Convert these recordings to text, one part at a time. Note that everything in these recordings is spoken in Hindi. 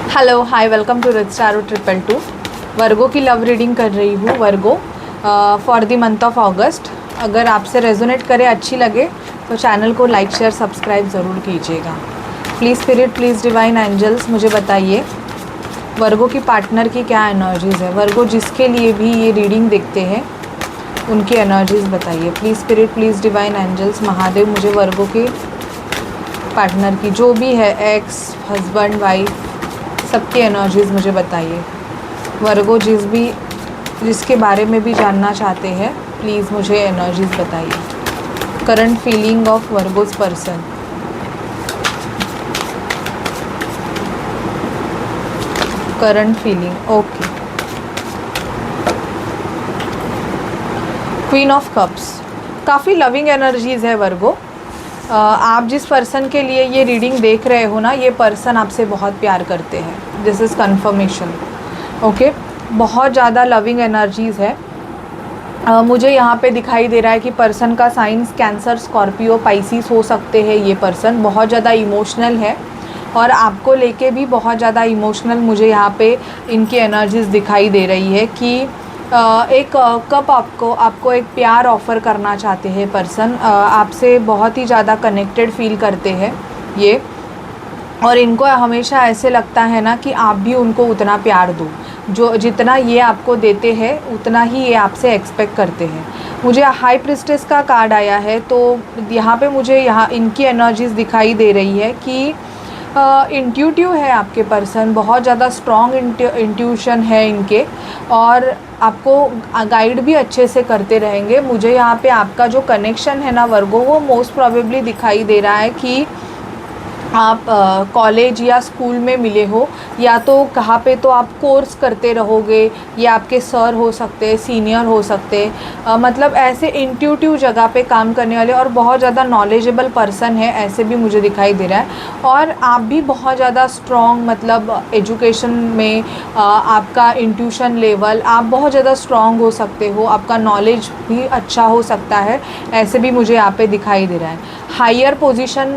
Hello hi welcome to rich tarot 222। Virgo की लव रीडिंग कर रही हूँ। Virgo for the month of August. अगर आपसे रेजोनेट करे, अच्छी लगे तो चैनल को लाइक शेयर सब्सक्राइब ज़रूर कीजिएगा। Please spirit, please divine angels, मुझे बताइए वर्गो की पार्टनर की क्या एनर्जीज़ है। वर्गो जिसके लिए भी ये रीडिंग देखते हैं उनकी एनर्जीज़ बताइए। Please spirit, please divine angels, Mahadev, मुझे वर्गो की पार्टनर की जो भी है, एक्स, हस्बैंड, वाइफ, सबकी एनर्जीज़ मुझे बताइए। वर्गो जिसके बारे में भी जानना चाहते हैं, प्लीज़ मुझे एनर्जीज़ बताइए। Current feeling of Virgos person. Current feeling, okay. Queen of cups, काफ़ी लविंग एनर्जीज़ है वर्गो। आप जिस पर्सन के लिए ये रीडिंग देख रहे हो ना, ये पर्सन आपसे बहुत प्यार करते हैं। This is confirmation, okay. बहुत ज़्यादा लविंग एनर्जीज़ है। मुझे यहाँ पे दिखाई दे रहा है कि पर्सन का साइंस कैंसर, स्कॉर्पियो, पाइसिस हो सकते हैं। ये पर्सन बहुत ज़्यादा इमोशनल है और आपको लेके भी बहुत ज़्यादा इमोशनल मुझे यहाँ पे इनकी एनर्जीज़ दिखाई दे रही है कि एक कप आपको एक प्यार ऑफ़र करना चाहते हैं पर्सन। आपसे बहुत ही ज़्यादा कनेक्टेड फील करते हैं ये, और इनको हमेशा ऐसे लगता है ना कि आप भी उनको उतना प्यार दो, जो जितना ये आपको देते हैं उतना ही ये आपसे एक्सपेक्ट करते हैं। मुझे हाई प्रिस्टेस का कार्ड आया है, तो यहाँ पे मुझे यहाँ इनकी एनर्जीज़ दिखाई दे रही है कि इंट्यूटिव है आपके पर्सन, बहुत ज़्यादा स्ट्रॉन्ग इंट्यूशन है इनके, और आपको गाइड भी अच्छे से करते रहेंगे। मुझे यहाँ पे आपका जो कनेक्शन है ना वर्गो, वो मोस्ट प्रोबेबली दिखाई दे रहा है कि आप कॉलेज या स्कूल में मिले हो, या तो कहाँ पे तो आप कोर्स करते रहोगे, या आपके सर हो सकते हैं, सीनियर हो सकते हैं। मतलब ऐसे इंट्यूटिव जगह पे काम करने वाले और बहुत ज़्यादा नॉलेजेबल पर्सन है, ऐसे भी मुझे दिखाई दे रहा है। और आप भी बहुत ज़्यादा स्ट्रॉन्ग, मतलब एजुकेशन में आपका इंट्यूशन लेवल, आप बहुत ज़्यादा स्ट्रॉन्ग हो सकते हो, आपका नॉलेज भी अच्छा हो सकता है, ऐसे भी मुझे यहाँ पे दिखाई दे रहा है। हायर पोजीशन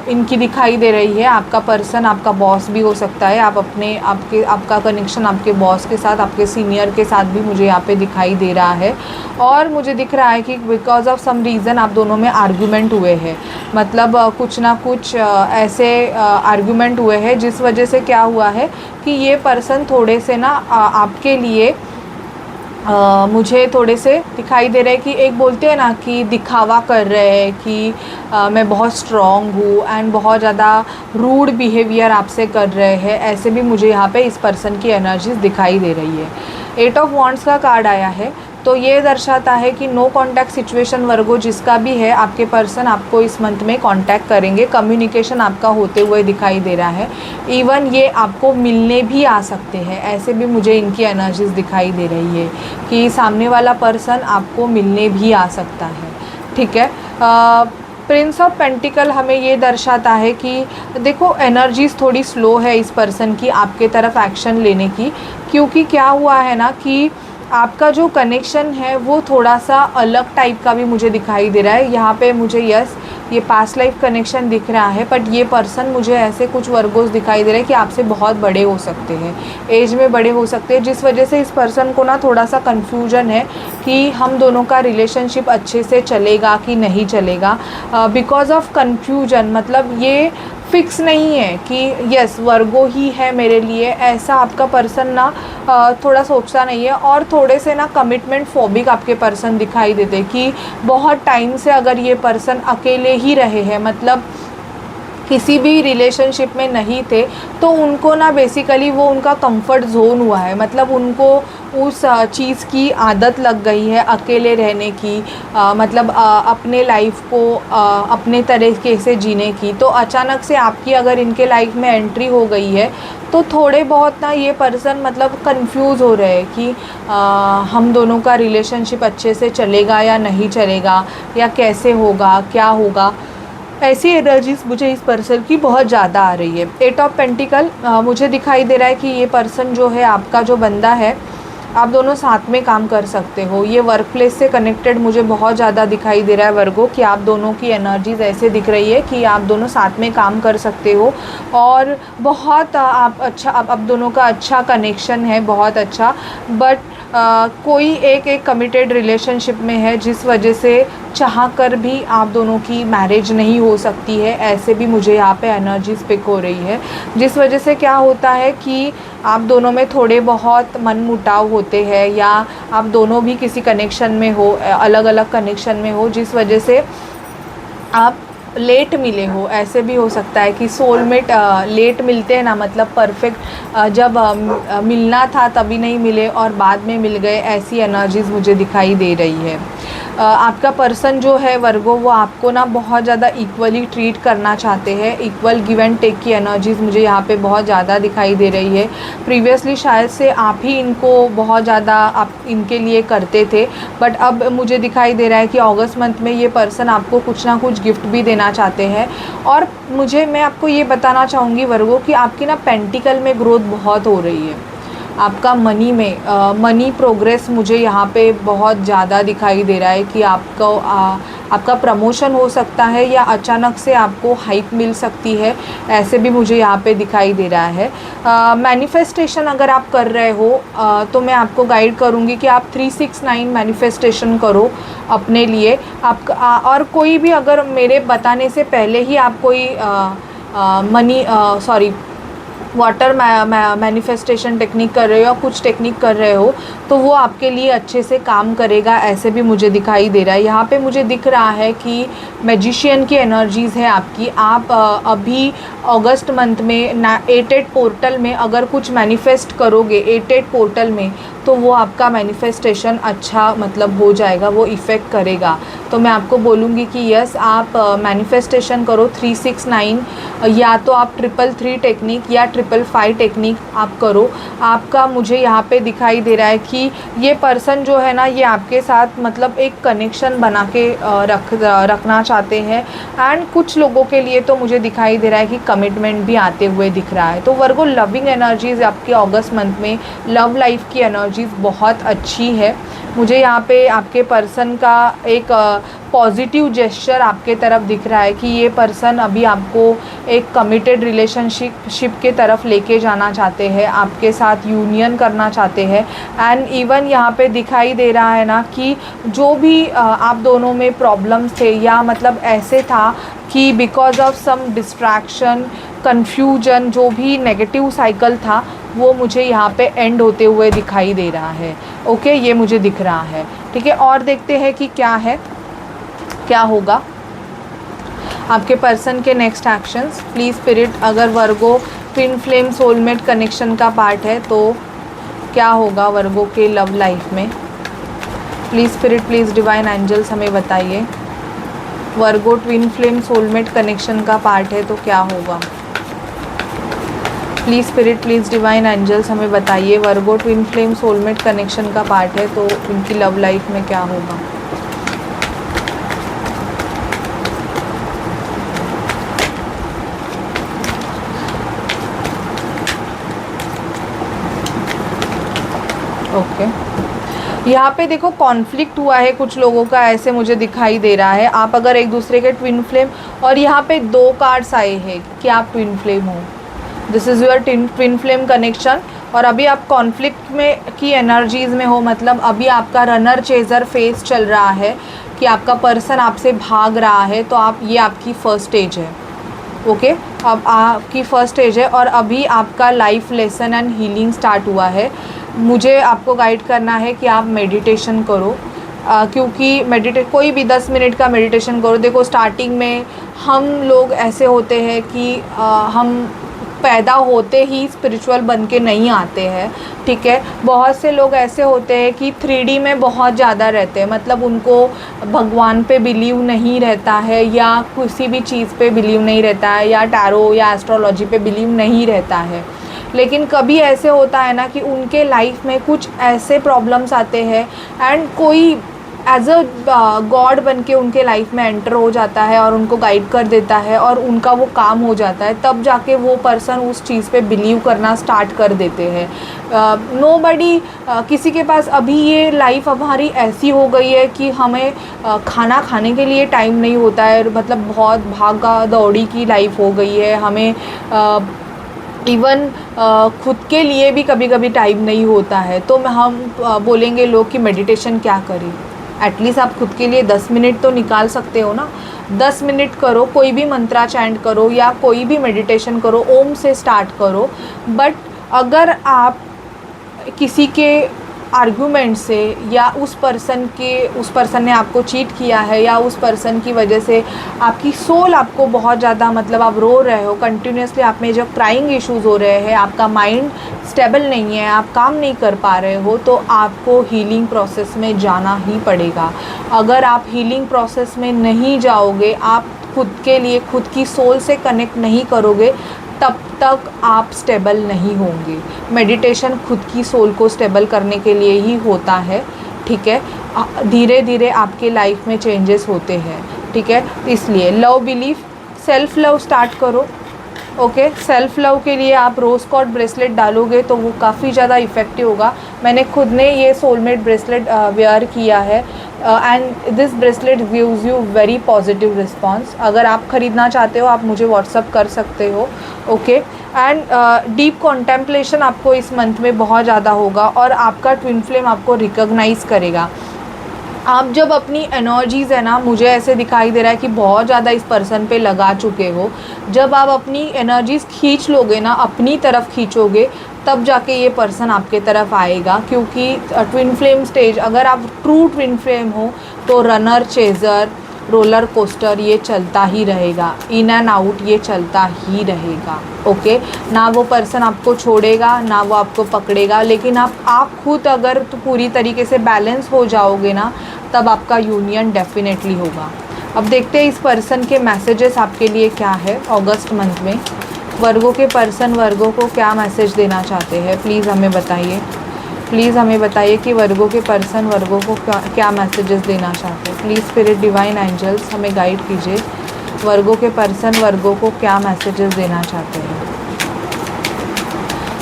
इनकी दिखाई दे रही है। आपका पर्सन आपका बॉस भी हो सकता है। आपका कनेक्शन आपके बॉस के साथ, आपके सीनियर के साथ भी मुझे यहाँ पे दिखाई दे रहा है। और मुझे दिख रहा है कि बिकॉज ऑफ सम रीज़न आप दोनों में आर्ग्यूमेंट हुए हैं, मतलब कुछ ना कुछ ऐसे आर्ग्यूमेंट हुए हैं जिस वजह से क्या हुआ है कि ये पर्सन थोड़े से ना आपके लिए मुझे थोड़े से दिखाई दे रहे हैं कि एक बोलते हैं ना कि दिखावा कर रहे हैं कि मैं बहुत स्ट्रॉन्ग हूँ, एंड बहुत ज़्यादा रूड बिहेवियर आपसे कर रहे हैं। ऐसे भी मुझे यहाँ पे इस पर्सन की एनर्जीज दिखाई दे रही है। 8 ऑफ वॉन्ड्स का कार्ड आया है, तो ये दर्शाता है कि नो कांटेक्ट सिचुएशन वर्गो जिसका भी है, आपके पर्सन आपको इस मंथ में कांटेक्ट करेंगे। कम्युनिकेशन आपका होते हुए दिखाई दे रहा है। इवन ये आपको मिलने भी आ सकते हैं, ऐसे भी मुझे इनकी एनर्जीज दिखाई दे रही है कि सामने वाला पर्सन आपको मिलने भी आ सकता है। ठीक है। प्रिंस ऑफ पेंटिकल हमें ये दर्शाता है कि देखो एनर्जीज़ थोड़ी स्लो है इस पर्सन की आपके तरफ एक्शन लेने की, क्योंकि क्या हुआ है ना कि आपका जो कनेक्शन है वो थोड़ा सा अलग टाइप का भी मुझे दिखाई दे रहा है। यहाँ पे मुझे ये पास्ट लाइफ कनेक्शन दिख रहा है, बट ये पर्सन मुझे ऐसे कुछ वर्गोस दिखाई दे रहे हैं कि आपसे बहुत बड़े हो सकते हैं, एज में बड़े हो सकते हैं, जिस वजह से इस पर्सन को ना थोड़ा सा कन्फ्यूजन है कि हम दोनों का रिलेशनशिप अच्छे से चलेगा कि नहीं चलेगा। बिकॉज ऑफ कन्फ्यूजन, मतलब ये फिक्स नहीं है कि यस वर्गो ही है मेरे लिए, ऐसा आपका पर्सन ना थोड़ा सोचता नहीं है। और थोड़े से ना कमिटमेंट फोबिक आपके पर्सन दिखाई देते कि बहुत टाइम से अगर ये पर्सन अकेले ही रहे हैं, मतलब किसी भी रिलेशनशिप में नहीं थे, तो उनको ना बेसिकली वो उनका कंफर्ट जोन हुआ है, मतलब उनको उस चीज़ की आदत लग गई है अकेले रहने की, मतलब अपने लाइफ को अपने तरीके से जीने की। तो अचानक से आपकी अगर इनके लाइफ में एंट्री हो गई है, तो थोड़े बहुत ना ये पर्सन मतलब कंफ्यूज हो रहे हैं कि हम दोनों का रिलेशनशिप अच्छे से चलेगा या नहीं चलेगा, या कैसे होगा, क्या होगा। ऐसी एनर्जीज मुझे इस पर्सन की बहुत ज़्यादा आ रही है। 8 ऑफ पेंटिकल मुझे दिखाई दे रहा है कि ये पर्सन जो है, आपका जो बंदा है, आप दोनों साथ में काम कर सकते हो। ये वर्क प्लेस से कनेक्टेड मुझे बहुत ज़्यादा दिखाई दे रहा है वर्गो, कि आप दोनों की एनर्जीज ऐसे दिख रही है कि आप दोनों साथ में काम कर सकते हो और बहुत आप दोनों का अच्छा कनेक्शन है, बहुत अच्छा। बट कोई एक कमिटेड रिलेशनशिप में है, जिस वजह से चाह कर भी आप दोनों की मैरिज नहीं हो सकती है, ऐसे भी मुझे यहाँ पे एनर्जीज पिक हो रही है। जिस वजह से क्या होता है कि आप दोनों में थोड़े बहुत मनमुटाव होते हैं, या आप दोनों भी किसी कनेक्शन में हो, अलग अलग कनेक्शन में हो, जिस वजह से आप लेट मिले हो। ऐसे भी हो सकता है कि सोलमेट लेट मिलते हैं ना, मतलब परफेक्ट जब मिलना था तभी नहीं मिले और बाद में मिल गए, ऐसी एनर्जीज़ मुझे दिखाई दे रही है। आपका पर्सन जो है वर्गो, वो आपको ना बहुत ज़्यादा इक्वली ट्रीट करना चाहते हैं। इक्वल गिव एंड टेक की एनर्जीज़ मुझे यहाँ पे बहुत ज़्यादा दिखाई दे रही है। प्रीवियसली शायद से आप ही इनको बहुत ज़्यादा आप इनके लिए करते थे, बट अब मुझे दिखाई दे रहा है कि अगस्त मंथ में ये पर्सन आपको कुछ ना कुछ गिफ्ट भी देना चाहते हैं। और मैं आपको ये बताना चाहूँगी वर्गो कि आपकी ना पेंटिकल में ग्रोथ बहुत हो रही है। आपका मनी में मनी प्रोग्रेस मुझे यहाँ पे बहुत ज़्यादा दिखाई दे रहा है कि आपका प्रमोशन हो सकता है, या अचानक से आपको हाइक मिल सकती है, ऐसे भी मुझे यहाँ पे दिखाई दे रहा है। मैनिफेस्टेशन अगर आप कर रहे हो तो मैं आपको गाइड करूँगी कि आप 369 मैनिफेस्टेशन करो अपने लिए। और कोई भी अगर मेरे बताने से पहले ही आप कोई वाटर मैनिफेस्टेशन टेक्निक कर रहे हो या कुछ टेक्निक कर रहे हो, तो वो आपके लिए अच्छे से काम करेगा, ऐसे भी मुझे दिखाई दे रहा है। यहाँ पे मुझे दिख रहा है कि मैजिशियन की एनर्जीज़ है आपकी। आप अभी अगस्त मंथ में 88 पोर्टल में अगर कुछ मैनिफेस्ट करोगे 88 पोर्टल में, तो वो आपका मैनिफेस्टेशन अच्छा मतलब हो जाएगा, वो इफ़ेक्ट करेगा। तो मैं आपको बोलूँगी कि यस, आप मैनिफेस्टेशन करो 369, या तो आप 333 टेक्निक या 555 टेक्निक आप करो। आपका मुझे यहाँ पे दिखाई दे रहा है कि ये पर्सन जो है ना, ये आपके साथ मतलब एक कनेक्शन बना के रखना चाहते हैं। एंड कुछ लोगों के लिए तो मुझे दिखाई दे रहा है कि कमिटमेंट भी आते हुए दिख रहा है। तो वर्गो, लविंग एनर्जीज़ आपके अगस्त मंथ में, लव लाइफ की एनर्जीज़ बहुत अच्छी है। मुझे यहाँ पे आपके पर्सन का एक पॉजिटिव जेस्चर आपके तरफ दिख रहा है कि ये पर्सन अभी आपको एक कमिटेड रिलेशनशिप के तरफ लेके जाना चाहते हैं, आपके साथ यूनियन करना चाहते हैं। एंड इवन यहाँ पे दिखाई दे रहा है ना कि जो भी आप दोनों में प्रॉब्लम्स थे, या मतलब ऐसे था कि because of some distraction, confusion, जो भी नेगेटिव साइकिल था, वो मुझे यहाँ पे एंड होते हुए दिखाई दे रहा है। ओके, ये मुझे दिख रहा है। ठीक है, और देखते हैं कि क्या होगा आपके पर्सन के नेक्स्ट एक्शंस। प्लीज़ स्पिरिट, अगर Virgo twin flame soulmate connection का पार्ट है तो क्या होगा वर्गो के लव लाइफ में। Please spirit, please divine angels हमें बताइए। Virgo twin flame soulmate connection का पार्ट है तो क्या होगा। Please spirit, please divine angels हमें बताइए। Virgo twin flame soulmate connection का पार्ट है तो उनकी लव लाइफ में क्या होगा। ओके, यहाँ पे देखो कॉन्फ्लिक्ट हुआ है कुछ लोगों का, ऐसे मुझे दिखाई दे रहा है। आप अगर एक दूसरे के ट्विन फ्लेम, और यहाँ पे 2 कार्ड्स आए हैं कि आप ट्विन फ्लेम हो, this is your twin flame connection. और अभी आप कॉन्फ्लिक्ट में की एनर्जीज़ में हो, मतलब अभी आपका रनर चेजर फेस चल रहा है कि आपका पर्सन आपसे भाग रहा है। तो ये आपकी फर्स्ट स्टेज है। ओके, अब आपकी फर्स्ट स्टेज है और अभी आपका life lesson and healing start हुआ है। मुझे आपको गाइड करना है कि आप मेडिटेशन करो, क्योंकि कोई भी 10 मिनट का मेडिटेशन करो। देखो, स्टार्टिंग में हम लोग ऐसे होते हैं कि हम पैदा होते ही स्पिरिचुअल बन के नहीं आते हैं। ठीक है, बहुत से लोग ऐसे होते हैं कि 3D में बहुत ज़्यादा रहते हैं, मतलब उनको भगवान पे बिलीव नहीं रहता है, या किसी भी चीज़ पे बिलीव नहीं रहता है, या टैरो या एस्ट्रोलॉजी पे बिलीव नहीं रहता है। लेकिन कभी ऐसे होता है ना कि उनके लाइफ में कुछ ऐसे प्रॉब्लम्स आते हैं, एंड कोई एज अ गॉड बन के उनके लाइफ में एंटर हो जाता है और उनको गाइड कर देता है और उनका वो काम हो जाता है, तब जाके वो पर्सन उस चीज़ पे बिलीव करना स्टार्ट कर देते हैं। नोबडी किसी के पास अभी ये लाइफ हमारी ऐसी हो गई है कि हमें खाना खाने के लिए टाइम नहीं होता है, मतलब बहुत भागा दौड़ी की लाइफ हो गई है, हमें इवन खुद के लिए भी कभी कभी टाइम नहीं होता है। तो हम बोलेंगे लोग कि मेडिटेशन क्या करें। एटलीस्ट आप खुद के लिए 10 मिनट तो निकाल सकते हो ना। 10 मिनट करो, कोई भी मंत्रा चैंट करो या कोई भी मेडिटेशन करो, ओम से स्टार्ट करो। बट अगर आप किसी के आर्गुमेंट से या उस पर्सन ने आपको चीट किया है या उस पर्सन की वजह से आपकी सोल आपको बहुत ज़्यादा, मतलब आप रो रहे हो कंटिन्यूसली, आप में जब क्राइंग इश्यूज़ हो रहे हैं, आपका माइंड स्टेबल नहीं है, आप काम नहीं कर पा रहे हो, तो आपको हीलिंग प्रोसेस में जाना ही पड़ेगा। अगर आप हीलिंग प्रोसेस में नहीं जाओगे, आप खुद के लिए खुद की सोल से कनेक्ट नहीं करोगे, तब तक आप स्टेबल नहीं होंगे। मेडिटेशन खुद की सोल को स्टेबल करने के लिए ही होता है, ठीक है। धीरे धीरे आपके लाइफ में चेंजेस होते हैं, ठीक है। इसलिए love belief, self love start करो, ओके। सेल्फ लव के लिए आप रोज़ कॉर्ड ब्रेसलेट डालोगे तो वो काफ़ी ज़्यादा इफ़ेक्टिव होगा। मैंने खुद ने ये सोलमेट ब्रेसलेट वेयर किया है and this bracelet gives you very positive response. अगर आप ख़रीदना चाहते हो आप मुझे व्हाट्सअप कर सकते हो, ओके। एंड डीप कॉन्टेम्पलेशन आपको इस मंथ में बहुत ज़्यादा होगा और आपका ट्विन फ्लेम आपको रिकॉग्नाइज़ करेगा। आप जब अपनी एनर्जीज़ है ना, मुझे ऐसे दिखाई दे रहा है कि बहुत ज़्यादा इस पर्सन पे लगा चुके हो, जब आप अपनी एनर्जीज़ खींच लोगे ना, अपनी तरफ खींचोगे, तब जाके ये पर्सन आपके तरफ आएगा। क्योंकि ट्विन फ्लेम स्टेज, अगर आप ट्रू ट्विन फ्लेम हो तो रनर, चेज़र, रोलर कोस्टर ये चलता ही रहेगा, इन एंड आउट ये चलता ही रहेगा, ओके। ना वो पर्सन आपको छोड़ेगा ना वो आपको पकड़ेगा, लेकिन आप खुद अगर तो पूरी तरीके से बैलेंस हो जाओगे ना, तब आपका यूनियन डेफिनेटली होगा। अब देखते हैं इस पर्सन के मैसेजेस आपके लिए क्या है अगस्त मंथ में। वर्गो के पर्सन वर्गो को क्या मैसेज देना चाहते हैं, प्लीज़ हमें बताइए। प्लीज़ हमें बताइए कि वर्गो के पर्सन वर्गो को क्या मैसेजेस देना चाहते हैं। प्लीज़ स्पिरिट डिवाइन एंजल्स हमें गाइड कीजिए, वर्गो के पर्सन वर्गो को क्या मैसेजेस देना चाहते हैं।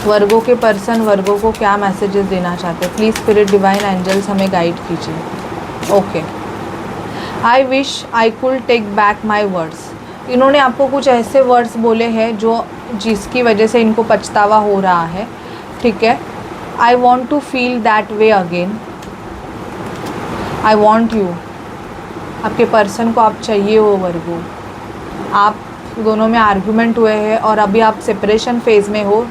वर्गो के पर्सन वर्गो को क्या मैसेजेस देना चाहते हैं। प्लीज़ स्पिरिट डिवाइन एंजल्स हमें गाइड कीजिए, okay. I wish I could take back my words. इन्होंने आपको कुछ ऐसे वर्ड्स बोले हैं जिसकी वजह से इनको पछतावा हो रहा है, ठीक है। I want to feel that way again. I want you. आपके पर्सन को आप चाहिए हो वर्गो। आप दोनों में आर्गुमेंट हुए हैं और अभी आप सेपरेशन फेज में हो।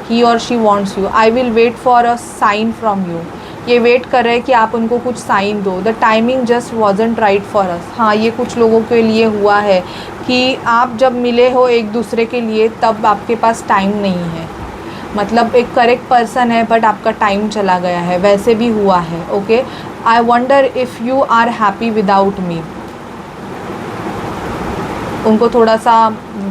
He or she wants you. I will wait for a sign from you. ये वेट कर रहे हैं कि आप उनको कुछ साइन दो। The timing just wasn't right for us. हाँ, ये कुछ लोगों के लिए हुआ है कि आप जब मिले हो एक दूसरे के लिए तब आपके पास टाइम नहीं है, मतलब एक करेक्ट पर्सन है बट आपका टाइम चला गया है, वैसे भी हुआ है, okay. I wonder if you are happy without me. उनको थोड़ा सा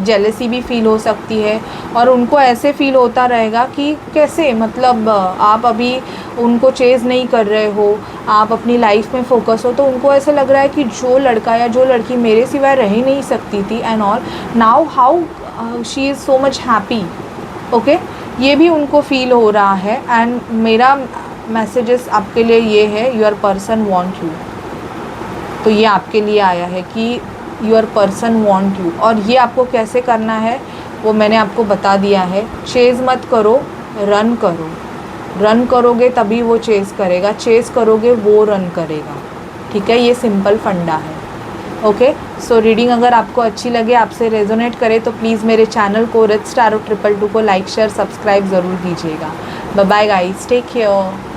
जेलसी भी फील हो सकती है और उनको ऐसे फील होता रहेगा कि कैसे, मतलब आप अभी उनको चेज़ नहीं कर रहे हो, आप अपनी लाइफ में फोकस हो, तो उनको ऐसे लग रहा है कि जो लड़का या जो लड़की मेरे सिवाय रह ही नहीं सकती थी and all, now how she is so much happy, okay. ये भी उनको फील हो रहा है एंड मेरा मैसेजेस आपके लिए ये है, योर पर्सन वांट यू। तो ये आपके लिए आया है कि योर पर्सन वांट यू, और ये आपको कैसे करना है वो मैंने आपको बता दिया है। चेज़ मत करो, रन करो। रन करोगे तभी वो चेज़ करेगा, चेज़ करोगे वो रन करेगा, ठीक है। ये सिंपल फंडा है, ओके। सो रीडिंग अगर आपको अच्छी लगे, आपसे रेजोनेट करे, तो प्लीज़ मेरे चैनल को रिच टैरो 222 को लाइक शेयर सब्सक्राइब ज़रूर कीजिएगा। Bye bye guys, take care.